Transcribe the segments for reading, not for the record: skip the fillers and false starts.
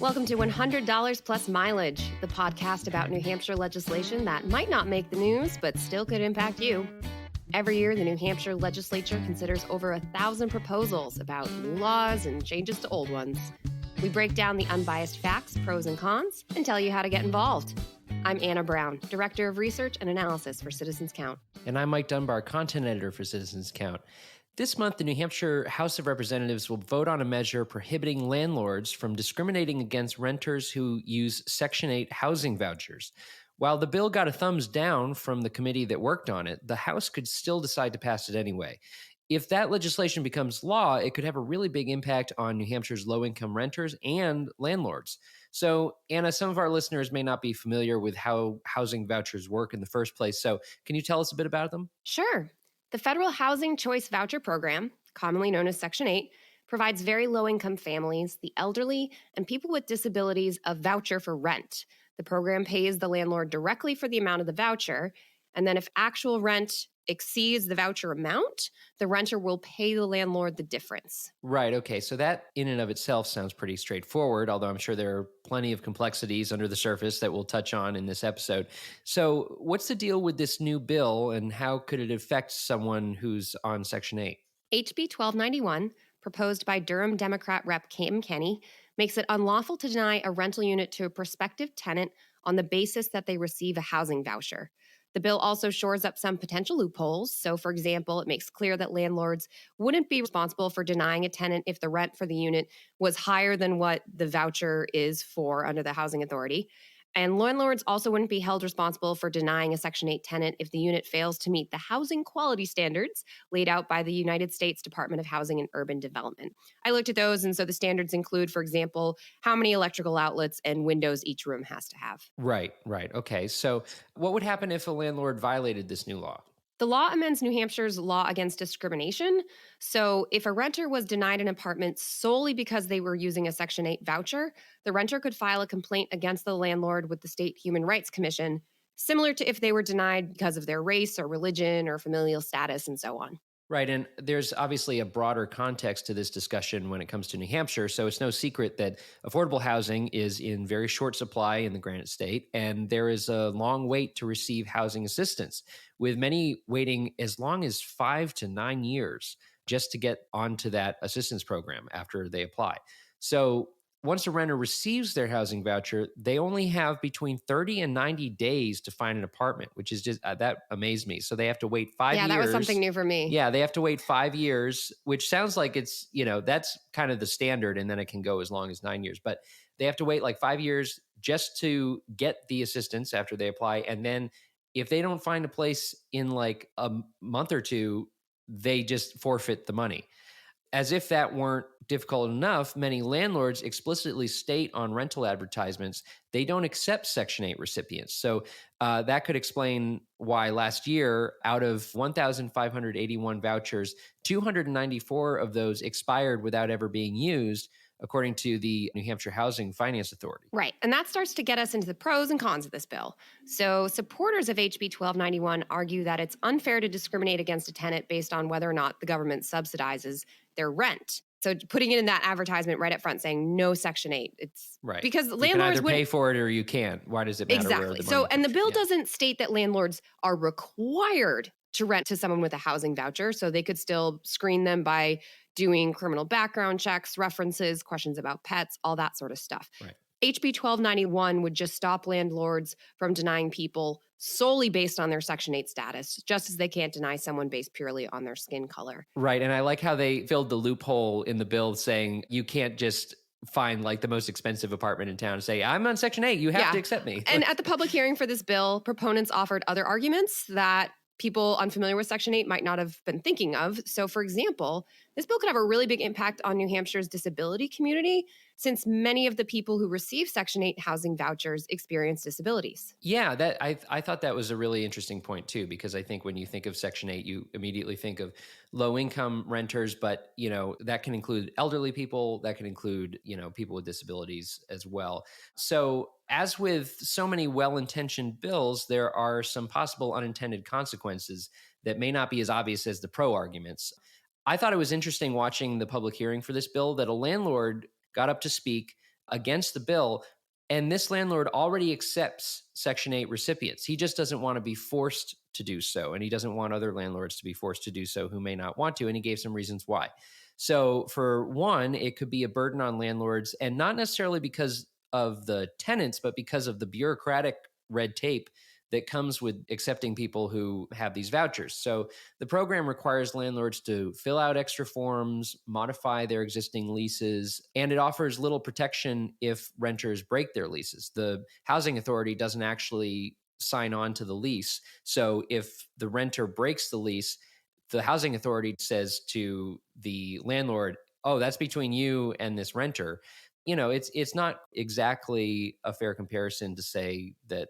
Welcome to $100 Plus Mileage, the podcast about New Hampshire legislation that might not make the news, but still could impact you. Every year, the New Hampshire legislature considers over 1,000 proposals about new laws and changes to old ones. We break down the unbiased facts, pros and cons, and tell you how to get involved. I'm Anna Brown, Director of Research and Analysis for Citizens Count. And I'm Mike Dunbar, Content Editor for Citizens Count. This month, the New Hampshire House of Representatives will vote on a measure prohibiting landlords from discriminating against renters who use Section 8 housing vouchers. While the bill got a thumbs down from the committee that worked on it, the House could still decide to pass it anyway. If that legislation becomes law, it could have a really big impact on New Hampshire's low-income renters and landlords. So, Anna, some of our listeners may not be familiar with how housing vouchers work in the first place. So, can you tell us a bit about them? Sure. The Federal Housing Choice Voucher Program, commonly known as Section 8, provides very low-income families, the elderly, and people with disabilities a voucher for rent. The program pays the landlord directly for the amount of the voucher, and then if actual rent exceeds the voucher amount, the renter will pay the landlord the difference. Right. Okay. So that in and of itself sounds pretty straightforward, although I'm sure there are plenty of complexities under the surface that we'll touch on in this episode. So what's the deal with this new bill and how could it affect someone who's on Section 8? HB 1291, proposed by Durham Democrat Rep. Cam Kenny, makes it unlawful to deny a rental unit to a prospective tenant on the basis that they receive a housing voucher. The bill also shores up some potential loopholes. So, for example, it makes clear that landlords wouldn't be responsible for denying a tenant if the rent for the unit was higher than what the voucher is for under the Housing Authority. And landlords also wouldn't be held responsible for denying a Section 8 tenant if the unit fails to meet the housing quality standards laid out by the United States Department of Housing and Urban Development. I looked at those, and so the standards include, for example, how many electrical outlets and windows each room has to have. Right. Okay. So what would happen if a landlord violated this new law? The law amends New Hampshire's law against discrimination. So if a renter was denied an apartment solely because they were using a Section 8 voucher, the renter could file a complaint against the landlord with the State Human Rights Commission, similar to if they were denied because of their race or religion or familial status and so on. Right. And there's obviously a broader context to this discussion when it comes to New Hampshire. So it's no secret that affordable housing is in very short supply in the Granite State, and there is a long wait to receive housing assistance, with many waiting as long as 5 to 9 years just to get onto that assistance program after they apply. So once a renter receives their housing voucher, they only have between 30 and 90 days to find an apartment, which is just, that amazed me. So they have to wait 5 years. Yeah, that was something new for me. Yeah, they have to wait 5 years, which sounds like it's, that's kind of the standard, and then it can go as long as 9 years. But they have to wait like 5 years just to get the assistance after they apply. And then if they don't find a place in like a month or two, they just forfeit the money. As if that weren't difficult enough, many landlords explicitly state on rental advertisements they don't accept Section 8 recipients. So that could explain why last year, out of 1,581 vouchers, 294 of those expired without ever being used, according to the New Hampshire Housing Finance Authority. Right. And that starts to get us into the pros and cons of this bill. So supporters of HB 1291 argue that it's unfair to discriminate against a tenant based on whether or not the government subsidizes their rent. So putting it in that advertisement right up front saying no Section 8, it's right. Because you landlords can either pay for it or you can't. Why does it matter? Exactly. Where the So, money and the bill comes from? doesn't state that landlords are required to rent to someone with a housing voucher. So they could still screen them by doing criminal background checks, references, questions about pets, all that sort of stuff. Right. HB 1291 would just stop landlords from denying people solely based on their Section 8 status, just as they can't deny someone based purely on their skin color. Right. And I like how they filled the loophole in the bill saying you can't just find like the most expensive apartment in town and say, I'm on Section 8, you have to accept me. And at the public hearing for this bill, proponents offered other arguments that people unfamiliar with Section 8 might not have been thinking of. So, for example, this bill could have a really big impact on New Hampshire's disability community, since many of the people who receive Section 8 housing vouchers experience disabilities. Yeah, that I thought that was a really interesting point too, because I think when you think of Section 8, you immediately think of low-income renters, but that can include elderly people, that can include people with disabilities as well. So as with so many well-intentioned bills, there are some possible unintended consequences that may not be as obvious as the pro arguments. I thought it was interesting watching the public hearing for this bill that a landlord got up to speak against the bill. And this landlord already accepts Section 8 recipients. He just doesn't want to be forced to do so. And he doesn't want other landlords to be forced to do so who may not want to. And he gave some reasons why. So, for one, it could be a burden on landlords, and not necessarily because of the tenants, but because of the bureaucratic red tape that comes with accepting people who have these vouchers. So the program requires landlords to fill out extra forms, modify their existing leases, and it offers little protection if renters break their leases. The housing authority doesn't actually sign on to the lease. So if the renter breaks the lease, the housing authority says to the landlord, "Oh, that's between you and this renter." It's not exactly a fair comparison to say that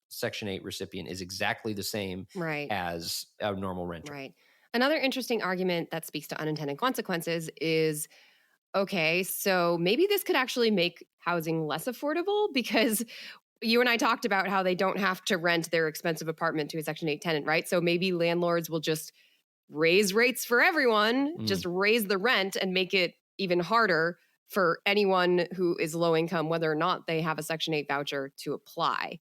Section 8 recipient is exactly the same Right. as a normal renter. Right. Another interesting argument that speaks to unintended consequences is, okay, so maybe this could actually make housing less affordable, because you and I talked about how they don't have to rent their expensive apartment to a Section 8 tenant, right? So maybe landlords will just raise rates for everyone, just raise the rent and make it even harder for anyone who is low income, whether or not they have a Section 8 voucher to apply.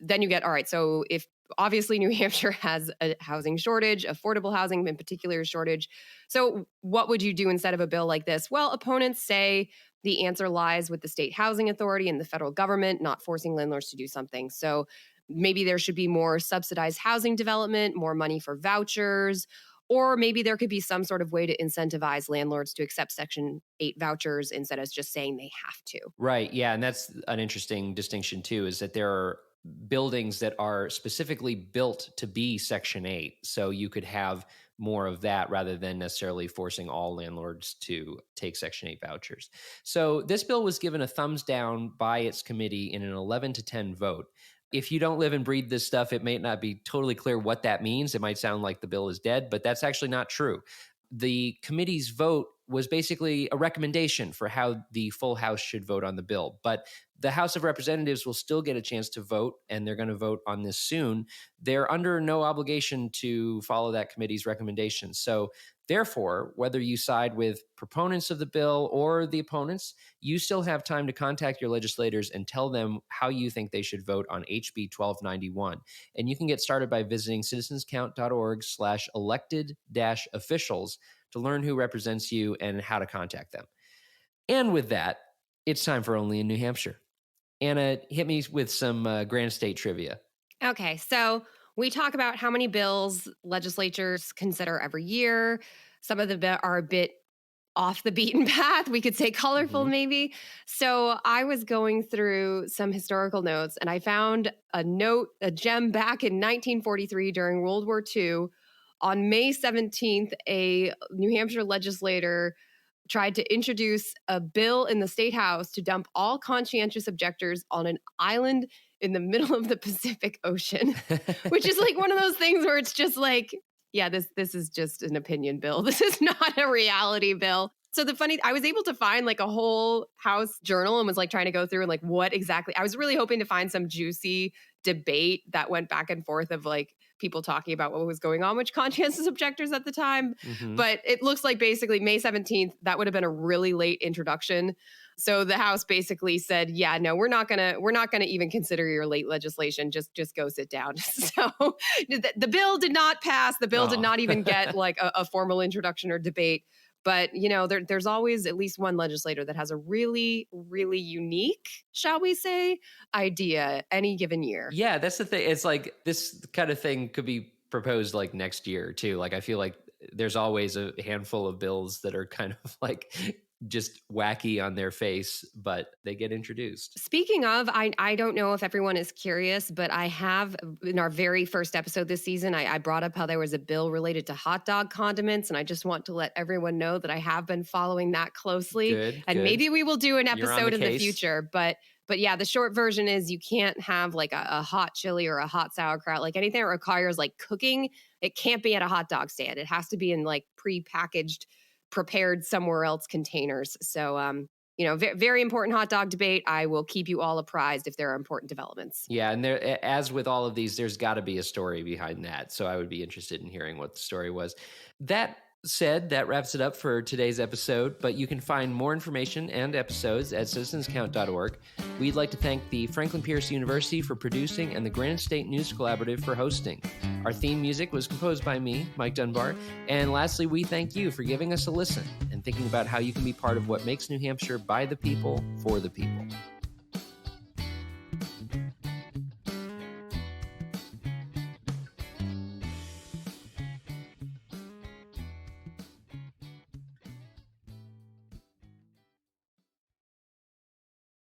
Then you get, all right, so if obviously New Hampshire has a housing shortage, affordable housing in particular shortage. So what would you do instead of a bill like this? Well, opponents say the answer lies with the state housing authority and the federal government not forcing landlords to do something. So maybe there should be more subsidized housing development, more money for vouchers, or maybe there could be some sort of way to incentivize landlords to accept Section 8 vouchers instead of just saying they have to. Right. Yeah. And that's an interesting distinction, too, is that there are buildings that are specifically built to be Section 8. So you could have more of that rather than necessarily forcing all landlords to take Section 8 vouchers. So this bill was given a thumbs down by its committee in an 11-10 vote. If you don't live and breathe this stuff, it may not be totally clear what that means. It might sound like the bill is dead, but that's actually not true. The committee's vote was basically a recommendation for how the full House should vote on the bill. But the House of Representatives will still get a chance to vote, and they're going to vote on this soon. They're under no obligation to follow that committee's recommendations. So therefore, whether you side with proponents of the bill or the opponents, you still have time to contact your legislators and tell them how you think they should vote on HB 1291. And you can get started by visiting citizenscount.org/elected-officials to learn who represents you and how to contact them. And with that, it's time for Only in New Hampshire. Anna, hit me with some Granite State trivia. Okay, so we talk about how many bills legislatures consider every year. Some of them are a bit off the beaten path. We could say colorful, maybe. So I was going through some historical notes, and I found a gem back in 1943 during World War II. On May 17th, a New Hampshire legislator tried to introduce a bill in the state house to dump all conscientious objectors on an island in the middle of the Pacific Ocean, which is like one of those things where it's just like, yeah, this is just an opinion bill. This is not a reality bill. So I was able to find like a whole House journal and was like trying to go through and like what exactly, I was really hoping to find some juicy debate that went back and forth of like people talking about what was going on with conscientious objectors at the time. But it looks like basically May 17th, that would have been a really late introduction. So the House basically said, yeah, no, we're not gonna even consider your late legislation. Just go sit down. So the bill did not pass. The bill did not even get like a formal introduction or debate. But, there's always at least one legislator that has a really, really unique, shall we say, idea any given year. Yeah, that's the thing. It's like this kind of thing could be proposed like next year, too. Like, I feel like there's always a handful of bills that are kind of like just wacky on their face, but they get introduced. Speaking of, I don't know if everyone is curious, but I have, in our very first episode this season, I brought up how there was a bill related to hot dog condiments, and I just want to let everyone know that I have been following that closely. And maybe we will do an episode in the future, but yeah, the short version is you can't have like a hot chili or a hot sauerkraut, like anything that requires like cooking. It can't be at a hot dog stand. It has to be in like prepackaged, prepared somewhere else containers. So, very important hot dog debate. I will keep you all apprised if there are important developments. Yeah, and there, as with all of these, there's got to be a story behind that. So I would be interested in hearing what the story was. That said, that wraps it up for today's episode, but you can find more information and episodes at citizenscount.org. We'd like to thank the Franklin Pierce University for producing and the Granite State News Collaborative for hosting. Our theme music was composed by me, Mike Dunbar. And lastly, we thank you for giving us a listen and thinking about how you can be part of what makes New Hampshire by the people, for the people.